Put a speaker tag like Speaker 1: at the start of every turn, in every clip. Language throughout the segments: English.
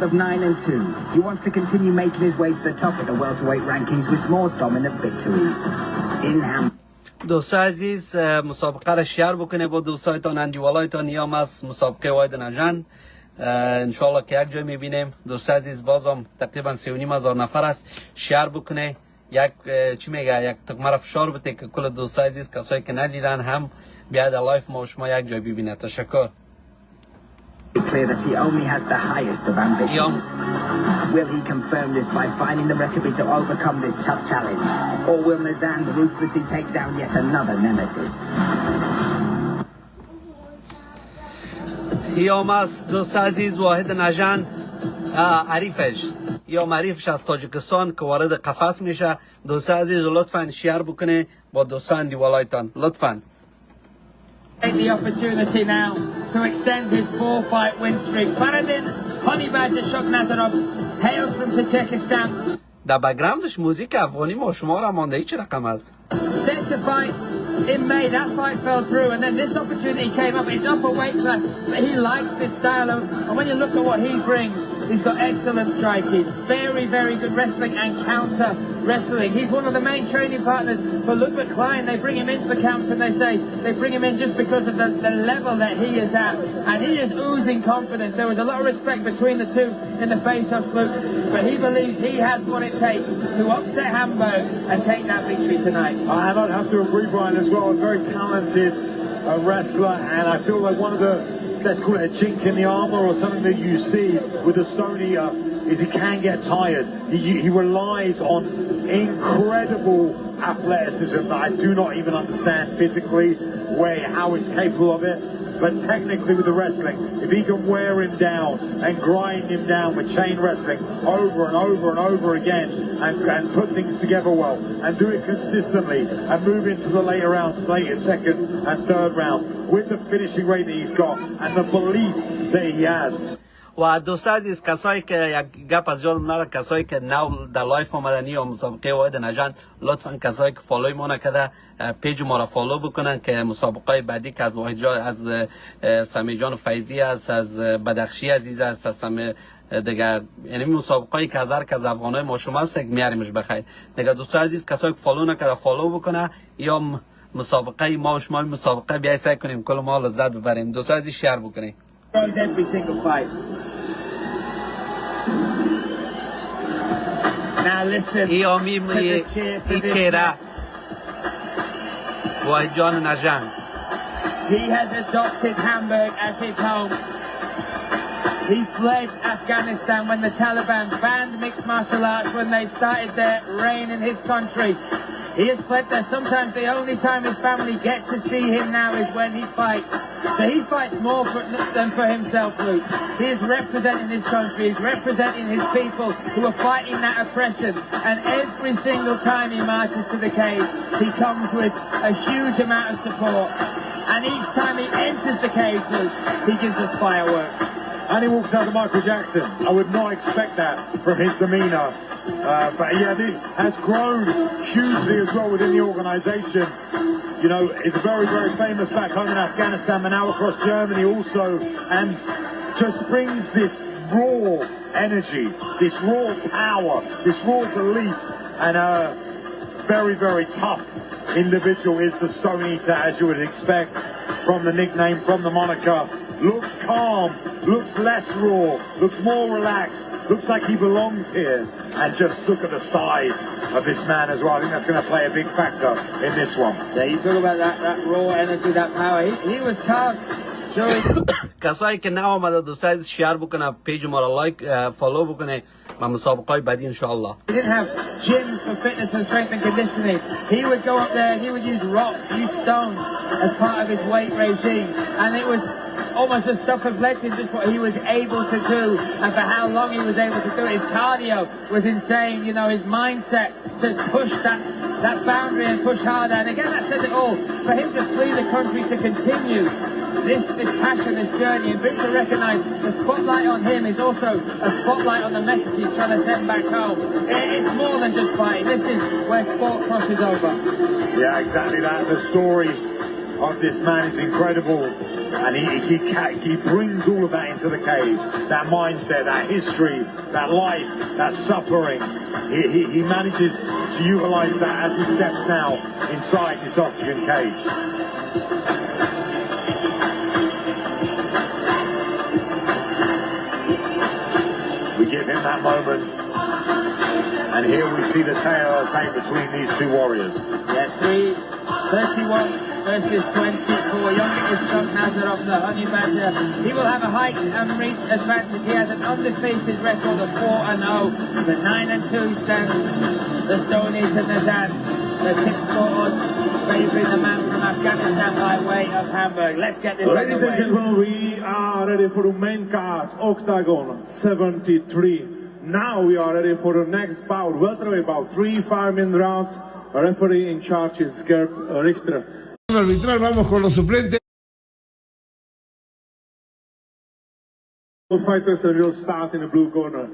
Speaker 1: Of 9-2, he wants to continue making his way to the top of the welterweight rankings with more dominant victories. In Ham.
Speaker 2: دوستان عزیز مسابقه را شیر بکنه با دوستایتان اندیوالایتان یا از مسابقه واحد نژند انشالله که یک جای میبینیم. دوستان عزیز بازم تقریبا 3,500 نفر است. شیر بکنه یک چی میگه یک تکمه را فشار بده که کل دوستان عزیز کسایی که ندیدن هم بیاد لایف ما و شما یک جای ببینه. تشکر.
Speaker 1: Clear that he only has the highest of ambitions. Will he confirm this by finding the recipe to overcome this tough challenge? Or will Nژند ruthlessly take down yet another nemesis?
Speaker 2: یام از دوست عزیز واحد نژند عریفش یا معریفش از تاجیکستان که وارد قفس میشه. دوست عزیز لطفاً شیر بکنه با دوستان دیوالایتان لطفاً.
Speaker 3: Take the opportunity now to extend his 4-fight win streak. Faradin Honey Badger Shognazarov hails from Tajikistan.
Speaker 2: در بک‌گراندش موزیک افغانی ما شما را مانده چه رقم است؟
Speaker 3: Set to fight in May. That fight fell through, and then this opportunity came up. It's up a weight class, but he likes this style, and when you look at what he brings, he's got excellent striking, very, very good wrestling and counter wrestling. He's one of the main training partners for Ludwig Klein. They bring him in for camps, and they say they bring him in just because of the level that he is at, and he is oozing confidence. There was a lot of respect between the two in the face-offs, Luke, but he believes he has what it takes to upset Hamburg and take that victory tonight.
Speaker 4: And I'd have to agree, Brian, as well. A very talented wrestler, and I feel like one of the, let's call it a chink in the armor or something that you see with the Stone Eater is he can get tired. He relies on incredible athleticism that I do not even understand physically how it's capable of it. But technically with the wrestling, if he can wear him down and grind him down with chain wrestling over and over and over again and put things together well and do it consistently and move into the later rounds, later second and third round with the finishing rate that he's got and the belief that he has.
Speaker 2: و دوستان عزیز کسایی که یک گپ از جان نره کسایی که نو در لایف آمدن یا مسابقه واحد نژند لطفا کسایی که فالوی ما نکرده پیج ما را فالو بکنن که مسابقه بعدی که از واحد جان از سمی جان فیضی است از بدخشی عزیز است از سمی دیگه یعنی مسابقه‌ای که از هر کس افغانای ما شما است میاریمش بخیر. دیگه دوستان عزیز کسایی که فالو نکرده فالو بکنه یا مسابقه ما و شما مسابقه بیای سعی کنیم کل ما لذت ببریم. دوستان عزیز شیر بکنید.
Speaker 3: Every single fight. Now listen to the cheer for this man.
Speaker 2: واحد جان نژند.
Speaker 3: He has adopted Hamburg as his home. He fled Afghanistan when the Taliban banned mixed martial arts when they started their reign in his country. He has fled there. Sometimes the only time his family get to see him now is when he fights. So he fights more than for himself, Luke. He is representing his country. He's representing his people who are fighting that oppression. And every single time he marches to the cage, he comes with a huge amount of support. And each time he enters the cage, Luke, he gives us fireworks.
Speaker 4: And he walks out to Michael Jackson. I would not expect that from his demeanor. But yeah, this has grown hugely as well within the organization. You know, he's very, very famous back home in Afghanistan, but now across Germany also, and just brings this raw energy, this raw power, this raw belief, and a very, very tough individual is the Stone Eater, as you would expect from the nickname, from the moniker. Looks calm, looks less raw, looks more relaxed, looks like he belongs here. And just look at the size of this man as well. I think that's going to play a big factor in this one.
Speaker 3: Yeah, you talk about that raw energy, that power. He was carved.
Speaker 2: کسایی که نه آمده دوستان شیر بکنه پیج ما را لایک فالو بکنه و مسابقه بعدی ان شاء الله.
Speaker 3: He didn't have gyms for fitness and strength and conditioning. He would go up there and he would use rocks, use stones as part of his weight regime, and it was almost a stuff of legend just what he was able to do and for how long he was able to do it. His cardio was insane, you know, his mindset to push that boundary and push harder, and again that says it all. For him to flee the country to continue this passion, this journey, and for him to recognise the spotlight on him is also a spotlight on the message he's trying to send back home. It's more than just fighting. This is where sport crosses over.
Speaker 4: Yeah, exactly that. The story of this man is incredible. And he brings all of that into the cage. That mindset, that history, that life, that suffering. He manages to utilize that as he steps now inside this octagon cage. We give him that moment. And here we see the tale between these two warriors.
Speaker 3: Yeah, 31 versus 24. Young is Shock Nazarov, the Honey Badger. He will have a height and reach advantage. He has an undefeated record of 4-0. The 9-2 stands the Stone Eater Nژend. The tip score odds favouring the man from Afghanistan by way of Hamburg. Let's get this
Speaker 5: Ladies and gentlemen, we are ready for the main card, Octagon 73. Now we are ready for the next bout, welterweight bout, 3 5-minute rounds. A referee in charge is Gert Richter.
Speaker 6: Arbitral, vamos con los suplentes.
Speaker 5: Fighters will start in the blue corner.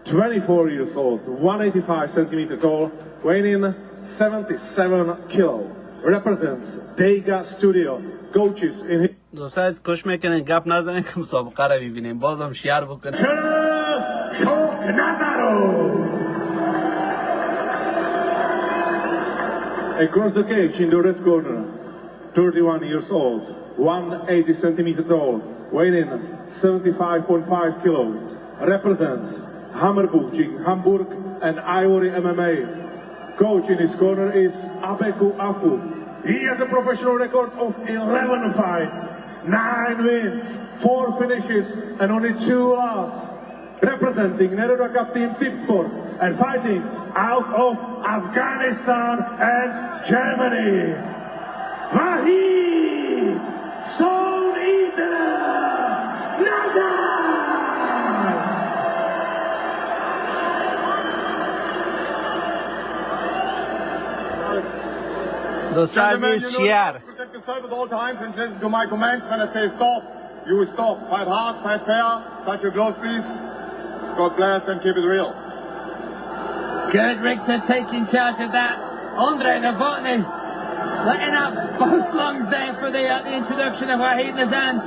Speaker 5: 24 years old, 185 centimeter tall, weighing in 77 kilo. Represents Dega Studio. Coaches in
Speaker 2: دوستان از کش میکنین گپ نزنین که مسابقه رو ببینیم بازم شیر بکنین
Speaker 5: Shock Nazarov. Across the cage in the red corner, 31 years old, 180 centimeter tall, weighing in 75.5 kilo, represents Hammerbuching, Hamburg and Ivory MMA. Coach in his corner is Abeku Afu. He has a professional record of 11 fights, 9 wins, 4 finishes and only 2 losses. Representing Nereda Cup Team Tipsport and fighting out of Afghanistan and Germany, Wahid Nazhand.
Speaker 2: دوستان عزیز شیر
Speaker 7: Protect yourself at all times and listen to my commands. When I say stop, you will stop. Fight hard, fight fair, touch your gloves please. God bless and keep it real.
Speaker 3: Good, Richter taking charge of that. Andre Novotny letting out both lungs there for the introduction of Wahid Nazhand.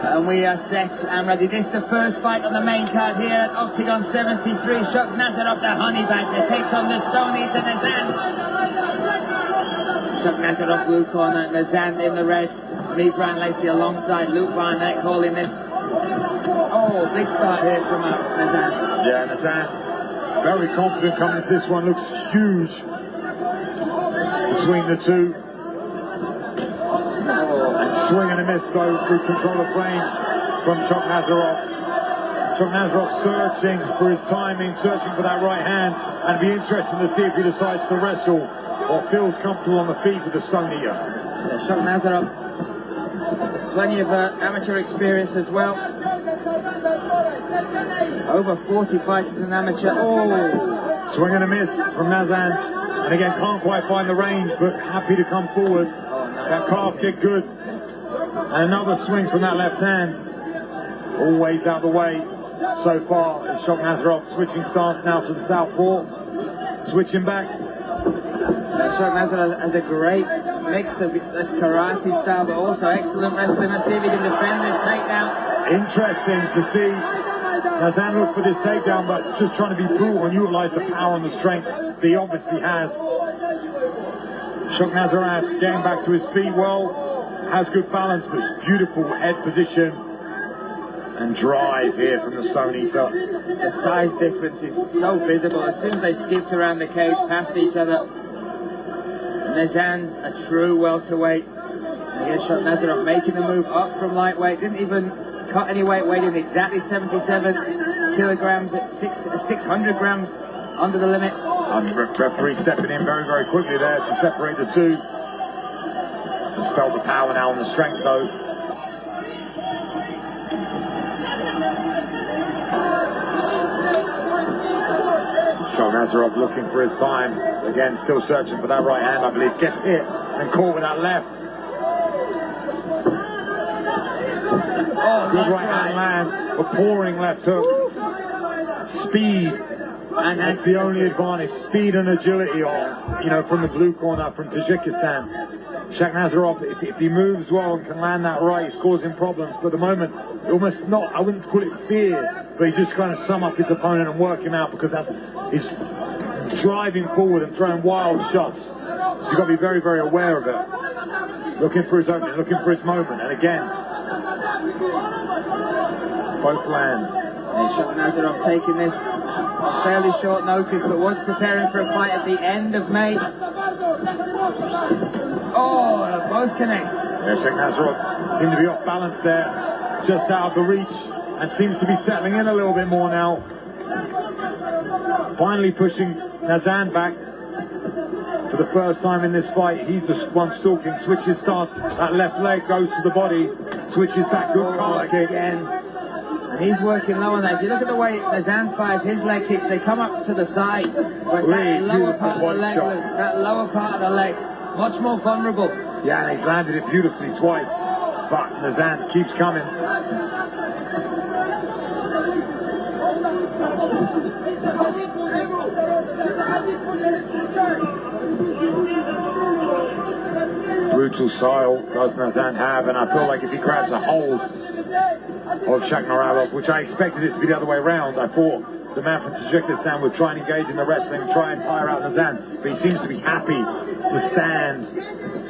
Speaker 3: And we are set and ready. This is the first fight on the main card here at Octagon 73. Shock Nazarov, the Honey Badger, takes on the Stone Eater Nژend. Shock Nazarov, blue corner, Nژend in the red. Me, Brian Lacey alongside Luke Barnett calling this. Oh, big start here from Nژend.
Speaker 4: Yeah, Nژend, very confident coming into this one, looks huge between the two. And swing and a miss though, good control of range from Shock Nazarov. Shock Nazarov searching for his timing, searching for that right hand, and be interesting to see if he decides to wrestle or feels comfortable on the feet with the Stone Eater.
Speaker 3: Yeah, Shock Nazarov has plenty of amateur experience as well. Over 40 fights as an amateur. Oh!
Speaker 4: Swing and a miss from Nژend. And again, can't quite find the range, but happy to come forward. That calf kick good. And another swing from that left hand. Always out of the way so far. Shock Nazarov switching stance now to the southpaw. Switching back.
Speaker 3: Shock Nazarov has a great mix of this karate style, but also excellent wrestling. Let's see if he can defend this takedown.
Speaker 4: Interesting to see Nژend look for this takedown, but just trying to be brutal and utilize the power and the strength that he obviously has. Shock Nazarov getting back to his feet well, has good balance, but it's beautiful head position and drive here from the Stone Eater.
Speaker 3: The size difference is so visible. As soon as they skipped around the cage past each other, Nژend, a true welterweight. And again, Shock Nazarov making the move up from lightweight, didn't even cut any weight, weighed in exactly 77 kilograms at 600 grams under the limit.
Speaker 4: Referee stepping in very, very quickly there to separate the two. Has felt the power now and the strength though. Shock Nazarov looking for his time. Again, still searching for that right hand, I believe. Gets hit and caught with that left. Good right hand lands, a pouring left hook. Speed. And that's the only advantage. Speed and agility on, from the blue corner from Tajikistan. Nazarov, if he moves well and can land that right, it's causing problems. But at the moment, almost not, I wouldn't call it fear, but he's just trying to sum up his opponent and work him out, because he's driving forward and throwing wild shots. So you've got to be very, very aware of it. Looking for his opening, looking for his moment. And again, both land.
Speaker 3: Nazarov taking this on fairly short notice, but was preparing for a fight at the end of May. Oh, both connect.
Speaker 4: Yeah, Nazarov seemed to be off balance there, just out of the reach, and seems to be settling in a little bit more now. Finally pushing Nژend back for the first time in this fight. He's the one stalking, switches, starts, that left leg goes to the body, switches back, good card kick.
Speaker 3: Again. And he's working low on that. If you look at the way Nژend fires his leg kicks, they come up to the thigh. Whereas that lower part of the leg, that lower part of the leg, much more vulnerable.
Speaker 4: Yeah, and he's landed it beautifully twice, but Nژend keeps coming. Brutal style does Nژend have, and I feel like if he grabs a hold of Shakhnovalov, which I expected it to be the other way around, I thought the man from Tajikistan would try and engage in the wrestling, try and tire out Nژend, but he seems to be happy to stand,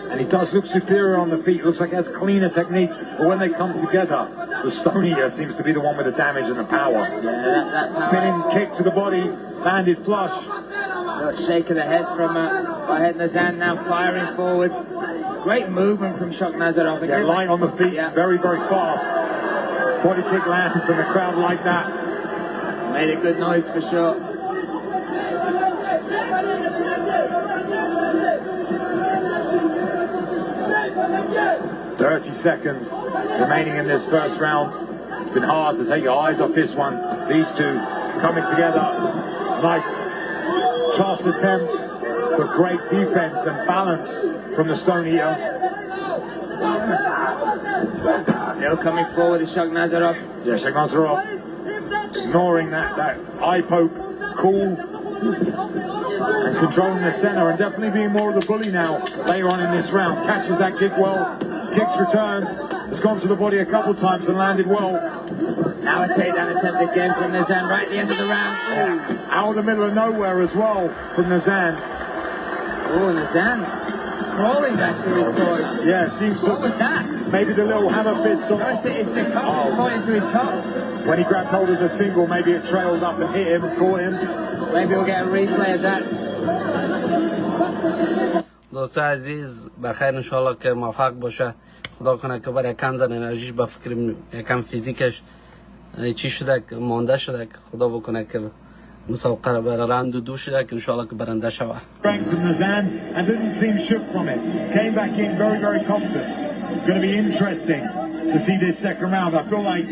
Speaker 4: and he does look superior on the feet. It looks like he has cleaner technique, but when they come together, the stone eater seems to be the one with the damage and the power.
Speaker 3: Yeah, that power.
Speaker 4: Spinning kick to the body, landed flush.
Speaker 3: A shake of the head from Wahid Nazhand, now firing forwards. Great movement from Nazarov.
Speaker 4: Yeah, light on the feet, very, very fast. Body kick lands and the crowd like that.
Speaker 3: Made a good noise for sure.
Speaker 4: "30 seconds remaining in this first round. It's been hard to take your eyes off this one. These two coming together. Nice toss attempts, but great defense and balance from the stone eater.
Speaker 3: Still coming forward is Nazarov.
Speaker 4: Yeah, Nazarov ignoring that eye poke, cool, and controlling the center, and definitely being more of the bully now later on in this round. Catches that kick well, kicks returned, has gone to the body a couple times and landed well.
Speaker 3: Now a takedown attempt again from Nژend right at the end of the round.
Speaker 4: Yeah. Out of the middle of nowhere as well from Nژend.
Speaker 3: Oh, Nژend's crawling back to his boys.
Speaker 4: Yeah, seems to.
Speaker 3: What was that?
Speaker 4: Maybe the little hammer fist.
Speaker 3: It's the cup pointing to his cup.
Speaker 4: When he grabbed hold of the single, maybe it trailed up and hit him, caught him.
Speaker 3: Maybe we'll get a replay of that.
Speaker 2: دوستان عزیز بخیر انشالله که موفق باشه. خدا کنه که برای کم زن انرژیش به فکر یکم فیزیکش چی شده که مانده شده که خدا بکنه که مسابقه را برای راند دو شده که انشالله که برنده شوه.
Speaker 4: Strength from Nژend and didn't seem shook from it. Came back in very, very confident. Going to be interesting to see this second round. I feel like,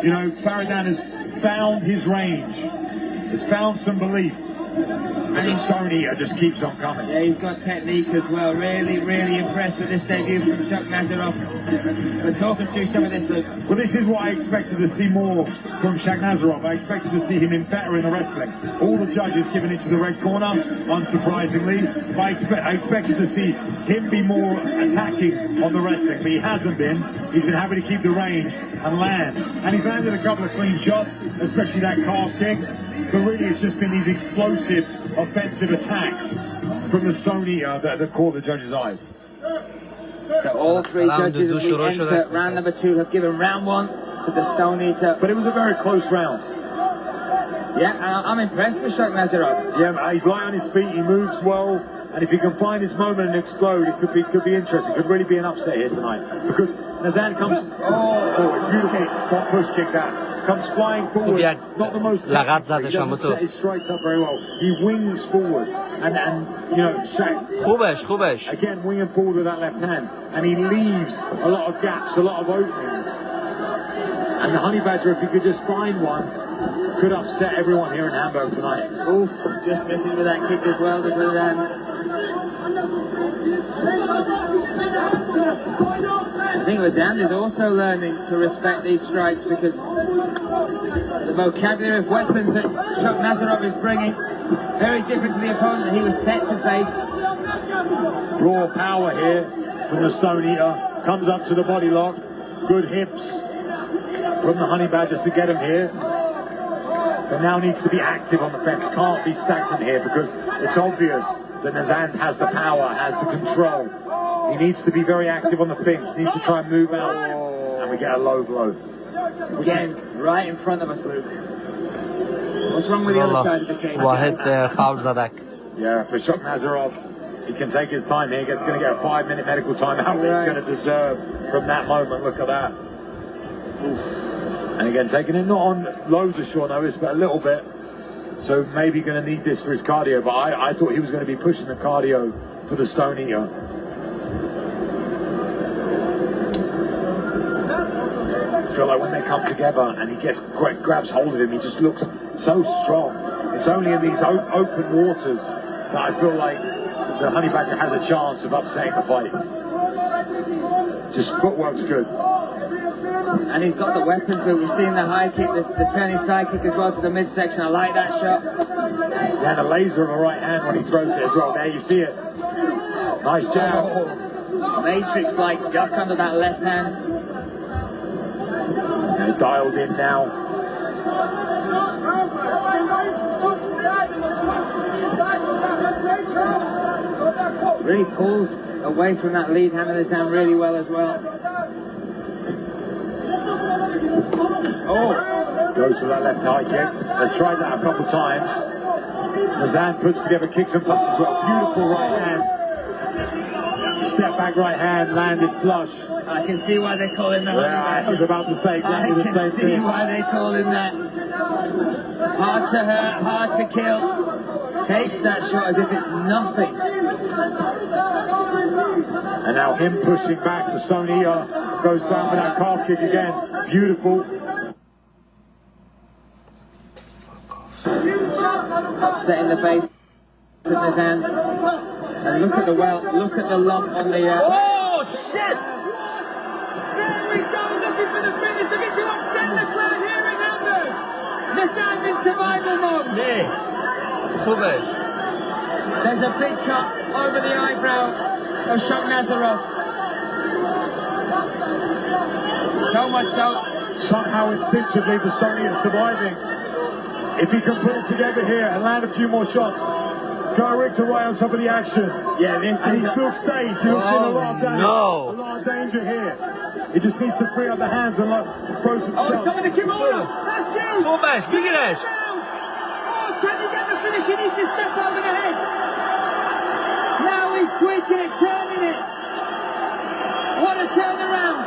Speaker 4: you know, Faradan has found his range, has found some belief. And his stone eater just keeps on coming.
Speaker 3: Yeah, he's got technique as well. Really, really impressed with this debut from Nazarov. But talk us through some of this, Luke.
Speaker 4: Well, this is what I expected to see more from Nazarov. I expected to see him in better in the wrestling. All the judges giving it to the red corner, unsurprisingly. But I expected to see him be more attacking on the wrestling, but he hasn't been. He's been happy to keep the range and land. And he's landed a couple of clean shots, especially that calf kick. But really, it's just been these explosive, offensive attacks from the stone eater that caught the judges' eyes.
Speaker 3: So all three judges as we enter round number 2 have given round 1 to the stone eater.
Speaker 4: But it was a very close round.
Speaker 3: Yeah, I'm impressed with Nazarov.
Speaker 4: Yeah, he's light on his feet, he moves well, and if he can find his moment and explode, it could be interesting. It could really be an upset here tonight. Because Nژend comes, a beautiful front push kick that. Comes flying forward, not the most technical, he doesn't set his strikes up very well. He wings forward, and you know, Shaq, again winging forward with that left hand, and he leaves a lot of gaps, a lot of openings. And the Honey Badger, if he could just find one, could upset everyone here in Hamburg tonight.
Speaker 3: Oof, just missing with that kick as well, I think Nژend is also learning to respect these strikes, because the vocabulary of weapons that Nazarov is bringing, very different to the opponent that he was set to face.
Speaker 4: Raw power here from the Stone Eater. Comes up to the body lock. Good hips from the Honey Badger to get him here. But now needs to be active on the fence. Can't be stagnant here because it's obvious that Nژend has the power, has the control. He needs to be very active on the fence. Needs to try and move out. And we get a low blow.
Speaker 3: Again, right in front of us, Luke. What's wrong with the other side of the cage?
Speaker 2: واحد فاول زدک.
Speaker 4: Yeah, for Shock Nazarov, he can take his time here. He's going to get a 5-minute medical timeout. He's going to deserve from that moment. Look at that. Oof. And again, taking it not on loads of short notice, but a little bit. So maybe going to need this for his cardio. But I thought he was going to be pushing the cardio for the Stone Eater. I feel like when they come together and he grabs hold of him, he just looks so strong. It's only in these open waters that I feel like the Honey Badger has a chance of upsetting the fight. Just footwork's good.
Speaker 3: And he's got the weapons that we've seen, the high kick, the turning side kick as well to the midsection. I like that shot.
Speaker 4: Yeah, the laser on the right hand when he throws it as well. There you see it. Nice jab.
Speaker 3: Matrix-like duck under that left hand.
Speaker 4: They're dialed in now.
Speaker 3: Really pulls away from that lead hand of his hand really well as well.
Speaker 4: Oh, goes to that left high kick. Let's try that a couple times. Nژend puts together kicks and punches as well. Beautiful right hand. Step back right hand, landed flush.
Speaker 3: I can see why they call him that.
Speaker 4: Yeah, I was about to say exactly the same thing.
Speaker 3: I can see why they call him that. Hard to hurt, hard to kill. Takes that shot as if it's nothing.
Speaker 4: And now him pushing back, the Stone Eater goes down with that calf kick again. Beautiful.
Speaker 3: Upsetting the base of Nژend. And look at the look at the lump on the...
Speaker 2: Oh, shit!
Speaker 3: There we go, looking for the finish. Looking to upset the crowd here in Hamburg. Nژend in survival mode.
Speaker 2: نه خوبه.
Speaker 3: There's a big cut over the eyebrow of Shock Nazarov. So much so.
Speaker 4: Somehow instinctively the Stone Eater surviving. If he can put it together here and land a few more shots, go Richter right on top of the action.
Speaker 3: Yeah, this
Speaker 4: and
Speaker 3: is...
Speaker 4: he still stays. He looks in a lot of danger.
Speaker 2: No.
Speaker 4: A lot of danger here. He just needs to free up the hands and throw some
Speaker 3: Oh, it's
Speaker 4: shots.
Speaker 3: coming to Kimura. That's huge.
Speaker 2: خوبش بگیرش.
Speaker 3: Oh, can he get the finish? He needs to step over the head. Now he's tweaking it, turning it. What a turnaround.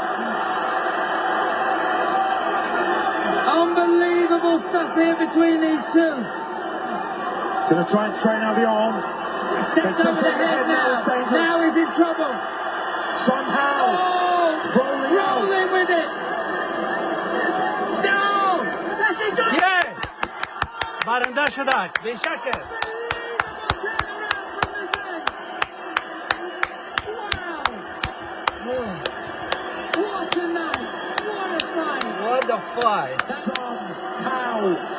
Speaker 3: Unbelievable stuff here between these two.
Speaker 4: Gonna try and straighten out the arm.
Speaker 3: He steps over the head now. Now he's in trouble.
Speaker 4: Somehow.
Speaker 3: Oh,
Speaker 4: rolling
Speaker 3: with it. Still. That's it. Done.
Speaker 2: Yeah. برنده شدک به شکل.
Speaker 3: What a night. What a fight.
Speaker 2: What a fight.
Speaker 4: Somehow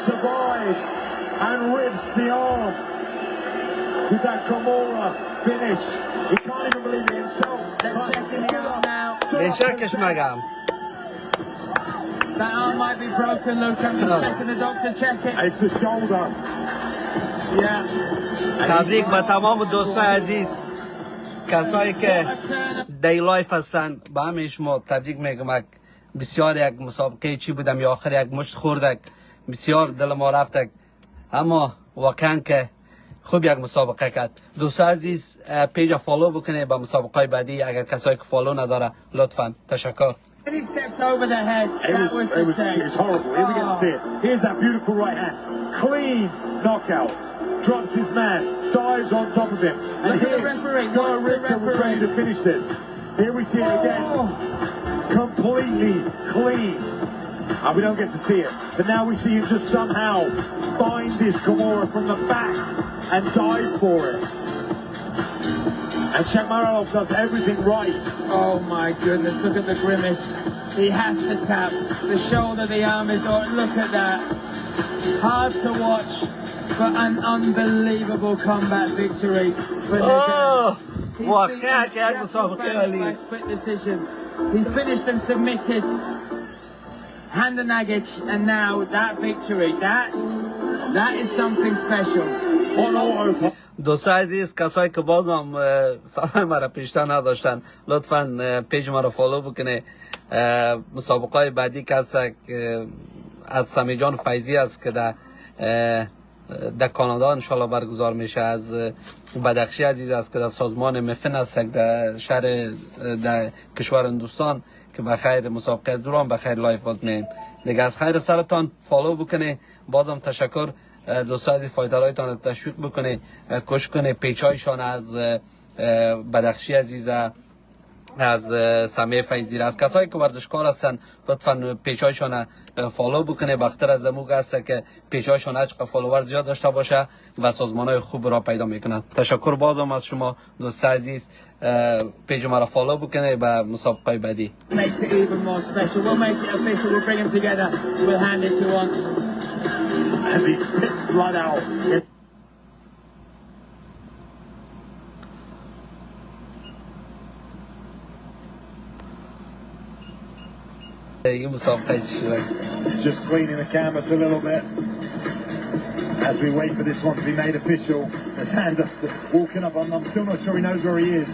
Speaker 4: survives and rips the arm with that Kimura finish. He can't even believe it himself.
Speaker 3: They're checking the arm now.
Speaker 2: به شکش مگم.
Speaker 3: That arm might be broken, Luke. I'm just checking the doctor. Check it.
Speaker 4: It's the shoulder.
Speaker 3: Yeah.
Speaker 2: تبریک به تمام دوستان عزیز کسایی که دی لایف هستن به همه شما تبریک میگم. بسیار یک مسابقه چی بودم یا آخر یک مشت خوردک بسیار دل ما رفتک اما واقعا که خوب یک مسابقه کرد. دوستان عزیز پیج فالو بکنه به مسابقه بعدی اگر کسایی که فالو نداره لطفا. تشکر.
Speaker 3: He stepped over the head. That was the change.
Speaker 4: It was horrible. Here we get to see it. Here's that beautiful right hand. Clean knockout. Drops his man. Dives on top of him. And
Speaker 3: Look at
Speaker 4: here,
Speaker 3: the referee.
Speaker 4: Guy
Speaker 3: Watch the
Speaker 4: Richter was ready to finish this. Here we see it again. Completely clean. And we don't get to see it. But now we see him just somehow find this Kimura from the back and dive for it. And Shakmarov does everything right.
Speaker 3: Oh my goodness, look at the grimace. He has to tap. The shoulder, the arm is on. Look at that. Hard to watch, but an unbelievable combat victory for Nژend.
Speaker 2: واقعا که یک مسابقه عالی.
Speaker 3: By split decision. He finished and submitted Hand and Nagic, and now that victory, that is something special.
Speaker 2: دوستان عزیز، کسایی که باز هم صدای مرا پیشتر نداشتن لطفا پیج مرا فالو بکنه. مسابقه های بعدی که هست از سمی جان فیضی است که در کانادا انشالله برگزار میشه. از بدخشی عزیز است که در سازمان مفن است در شهر در کشور هندوستان که بخیر مسابقه از دوران بخیر لایف باز میم دیگه. از خیر سرتان فالو بکنه. بازم تشکر دوستان عزیز، فایترهایتان رو تشویق بکنه، کش کنه پیچایشان از بدخشی عزیز، از سمیه فیضی، از کسایی که ورزشکار هستن لطفا پیچایشان فالو بکنه. بختر از زموگ هست که پیچایشان هرچقدر فالوور زیاد داشته باشه و سازمان های خوب را پیدا میکنن. تشکر بازم از شما دوست عزیز، پیج ما را فالو بکنه و مسابقه بعدی.
Speaker 4: As he spits blood out. Just cleaning the canvas a little bit as we wait for this one to be made official. Nazhand walking up. I'm still not sure he knows where he is,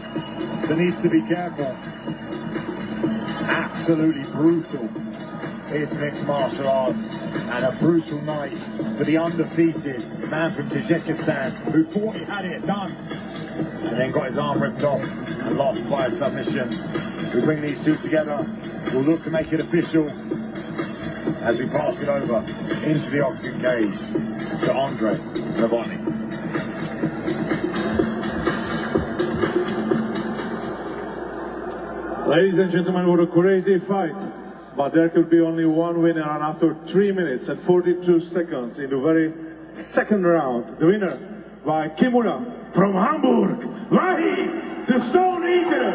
Speaker 4: so needs to be careful. Absolutely brutal. It's mixed martial arts and a brutal night for the undefeated man from Tajikistan who thought he had it done and then got his arm ripped off and lost by a submission. We bring these two together. We'll look to make it official as we pass it over into the octagon cage to Andre Novotny.
Speaker 5: Ladies and gentlemen, what a crazy fight. But there could be only one winner, and after 3 minutes and 42 seconds in the very second round, the winner by Kimura from Hamburg, Wahid, the Stone Eater,